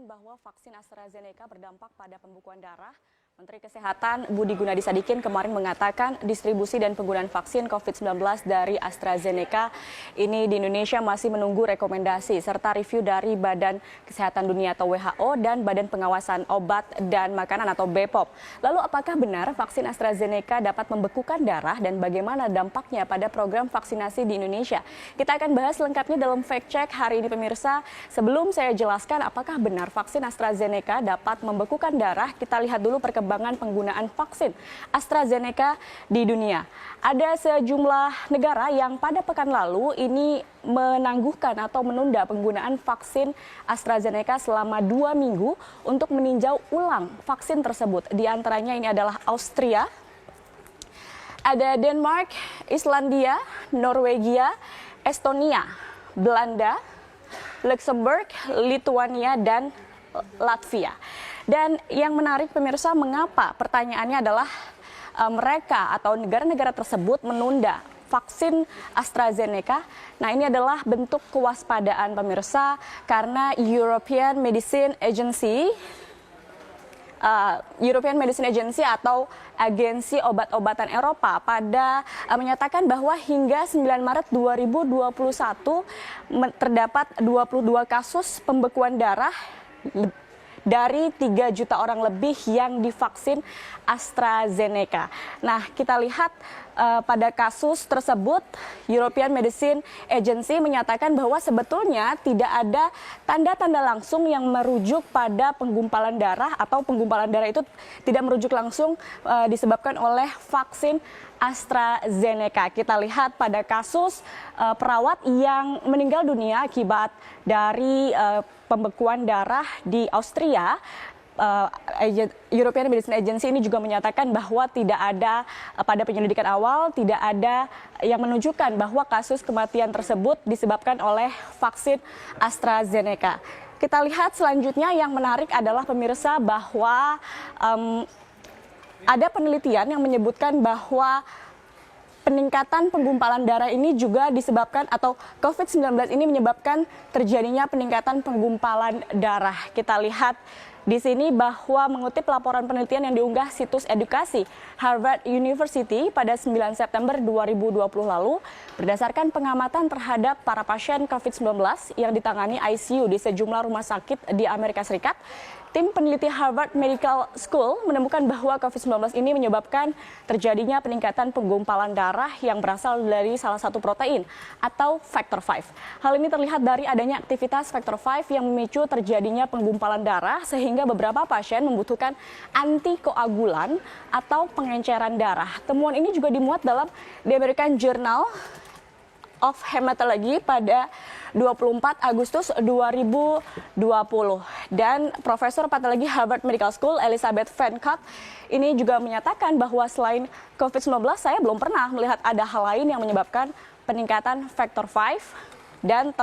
menyatakan bahwa vaksin AstraZeneca berdampak pada pembekuan darah. Menteri Kesehatan Budi Gunadi Sadikin kemarin mengatakan distribusi dan penggunaan vaksin COVID-19 dari AstraZeneca ini di Indonesia masih menunggu rekomendasi serta review dari Badan Kesehatan Dunia atau WHO dan Badan Pengawasan Obat dan Makanan atau BPOM. Lalu apakah benar vaksin AstraZeneca dapat membekukan darah dan bagaimana dampaknya pada program vaksinasi di Indonesia? Kita akan bahas lengkapnya dalam Fact Check hari ini pemirsa. Sebelum saya jelaskan apakah benar vaksin AstraZeneca dapat membekukan darah, kita lihat dulu perkembangan penggunaan vaksin AstraZeneca di dunia. Ada sejumlah negara yang pada pekan lalu ini menangguhkan atau menunda penggunaan vaksin AstraZeneca selama 2 minggu untuk meninjau ulang vaksin tersebut. Di antaranya ini adalah Austria, ada Denmark, Islandia, Norwegia, Estonia, Belanda, Luxembourg, Lithuania, dan Latvia. Dan yang menarik pemirsa, mengapa pertanyaannya adalah mereka atau negara-negara tersebut menunda vaksin AstraZeneca. Nah, ini adalah bentuk kewaspadaan pemirsa karena European Medicine Agency atau Agensi Obat-obatan Eropa menyatakan bahwa hingga 9 Maret 2021 terdapat 22 kasus pembekuan darah dari 3 juta orang lebih yang divaksin AstraZeneca. Nah, kita lihat pada kasus tersebut, European Medicine Agency menyatakan bahwa sebetulnya tidak ada tanda-tanda langsung yang merujuk pada penggumpalan darah atau penggumpalan darah itu tidak merujuk langsung disebabkan oleh vaksin AstraZeneca. Kita lihat pada kasus perawat yang meninggal dunia akibat dari pembekuan darah di Austria. European Medicine Agency ini juga menyatakan bahwa tidak ada pada penyelidikan awal, tidak ada yang menunjukkan bahwa kasus kematian tersebut disebabkan oleh vaksin AstraZeneca. Kita lihat selanjutnya yang menarik adalah pemirsa bahwa ada penelitian yang menyebutkan bahwa peningkatan penggumpalan darah ini juga disebabkan atau COVID-19 ini menyebabkan terjadinya peningkatan penggumpalan darah. Kita lihat di sini bahwa mengutip laporan penelitian yang diunggah situs edukasi Harvard University pada 9 September 2020 lalu, berdasarkan pengamatan terhadap para pasien COVID-19 yang ditangani ICU di sejumlah rumah sakit di Amerika Serikat, tim peneliti Harvard Medical School menemukan bahwa COVID-19 ini menyebabkan terjadinya peningkatan penggumpalan darah yang berasal dari salah satu protein atau factor V. Hal ini terlihat dari adanya aktivitas factor V yang memicu terjadinya penggumpalan darah sehingga beberapa pasien membutuhkan antikoagulan atau pengenceran darah. Temuan ini juga dimuat dalam The American Journal of Hematology pada 24 Agustus 2020. Dan Profesor Patologi Harvard Medical School Elizabeth Van Cott ini juga menyatakan bahwa selain COVID-19 saya belum pernah melihat ada hal lain yang menyebabkan peningkatan faktor V dan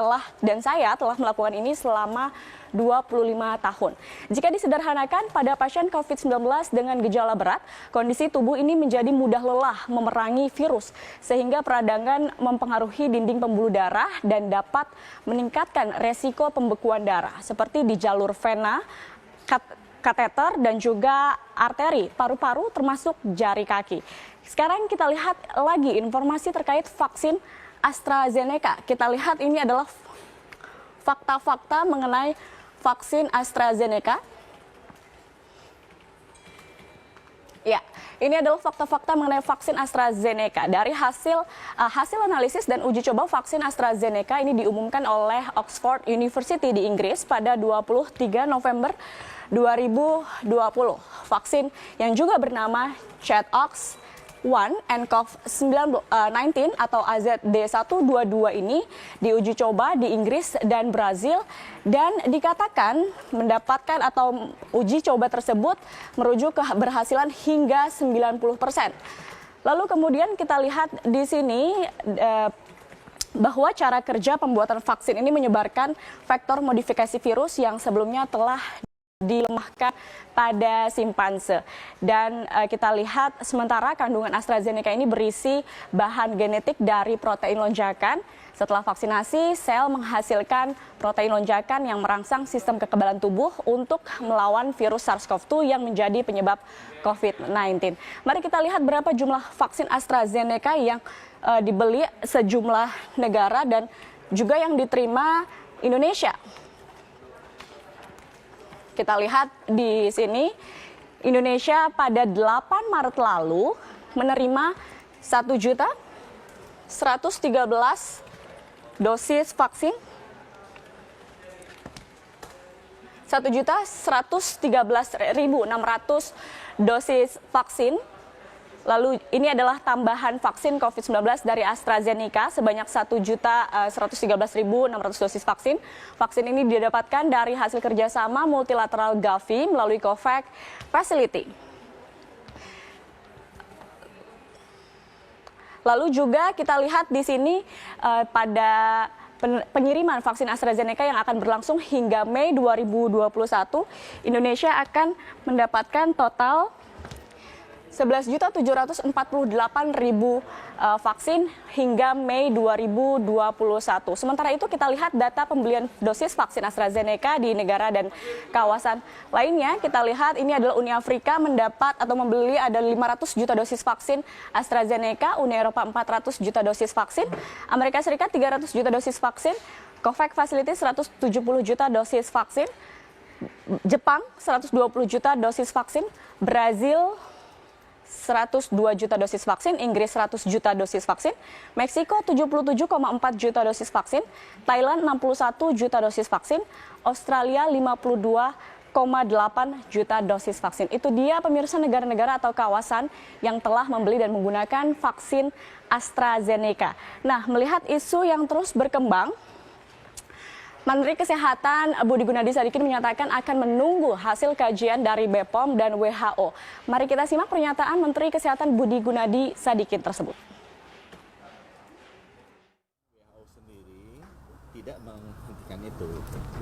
saya telah melakukan ini selama 25 tahun. Jika disederhanakan, pada pasien COVID-19 dengan gejala berat, kondisi tubuh ini menjadi mudah lelah memerangi virus, sehingga peradangan mempengaruhi dinding pembuluh darah dan dapat meningkatkan resiko pembekuan darah, seperti di jalur vena, kateter, dan juga arteri, paru-paru, termasuk jari kaki. Sekarang kita lihat lagi informasi terkait vaksin AstraZeneca. Kita lihat ini adalah fakta-fakta mengenai vaksin AstraZeneca. Ya, ini adalah fakta-fakta mengenai vaksin AstraZeneca. Dari hasil analisis dan uji coba vaksin AstraZeneca ini diumumkan oleh Oxford University di Inggris pada 23 November 2020. Vaksin yang juga bernama ChAdOx1-nCoV-19 atau AZD122 ini diuji coba di Inggris dan Brazil dan dikatakan mendapatkan atau uji coba tersebut merujuk keberhasilan hingga 90%. Lalu kemudian kita lihat di sini bahwa cara kerja pembuatan vaksin ini menyebarkan vektor modifikasi virus yang sebelumnya telah dilemahkan pada simpanse. Dan kita lihat sementara kandungan AstraZeneca ini berisi bahan genetik dari protein lonjakan. Setelah vaksinasi, sel menghasilkan protein lonjakan yang merangsang sistem kekebalan tubuh untuk melawan virus SARS-CoV-2 yang menjadi penyebab COVID-19. Mari kita lihat berapa jumlah vaksin AstraZeneca yang dibeli sejumlah negara dan juga yang diterima Indonesia. Kita lihat di sini, Indonesia pada 8 Maret lalu menerima 1.113 dosis vaksin, 1.113.600 dosis vaksin. Lalu ini adalah tambahan vaksin COVID-19 dari AstraZeneca sebanyak 1.113.600 dosis vaksin. Vaksin ini didapatkan dari hasil kerjasama multilateral Gavi melalui COVAX Facility. Lalu juga kita lihat di sini pada pengiriman vaksin AstraZeneca yang akan berlangsung hingga Mei 2021, Indonesia akan mendapatkan total 11.748.000 vaksin hingga Mei 2021. Sementara itu kita lihat data pembelian dosis vaksin AstraZeneca di negara dan kawasan lainnya. Kita lihat ini adalah Uni Afrika mendapat atau membeli ada 500 juta dosis vaksin AstraZeneca, Uni Eropa 400 juta dosis vaksin, Amerika Serikat 300 juta dosis vaksin, COVAX Facility 170 juta dosis vaksin, Jepang 120 juta dosis vaksin, Brazil 102 juta dosis vaksin, Inggris 100 juta dosis vaksin, Meksiko 77,4 juta dosis vaksin, Thailand 61 juta dosis vaksin, Australia 52,8 juta dosis vaksin. Itu dia pemirsa negara-negara atau kawasan yang telah membeli dan menggunakan vaksin AstraZeneca. Nah, melihat isu yang terus berkembang, Menteri Kesehatan Budi Gunadi Sadikin menyatakan akan menunggu hasil kajian dari BPOM dan WHO. Mari kita simak pernyataan Menteri Kesehatan Budi Gunadi Sadikin tersebut. WHO sendiri tidak menghentikan itu,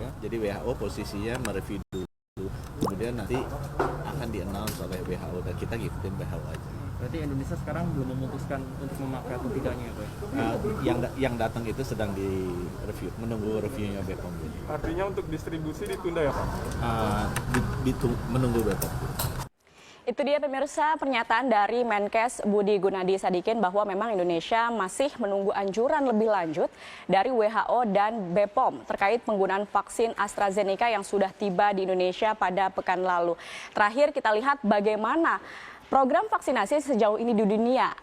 ya. Jadi WHO posisinya mereview dulu, kemudian nanti akan di-announce oleh WHO dan kita ngikutin WHO aja. Berarti Indonesia sekarang belum memutuskan untuk memakai atau tidaknya, Pak? Yang datang itu sedang di-review, menunggu reviewnya BPOM. Artinya untuk distribusi ditunda ya Pak? Menunggu BPOM. Itu dia pemirsa pernyataan dari Menkes Budi Gunadi Sadikin bahwa memang Indonesia masih menunggu anjuran lebih lanjut dari WHO dan BPOM terkait penggunaan vaksin AstraZeneca yang sudah tiba di Indonesia pada pekan lalu. Terakhir kita lihat bagaimana program vaksinasi sejauh ini di dunia.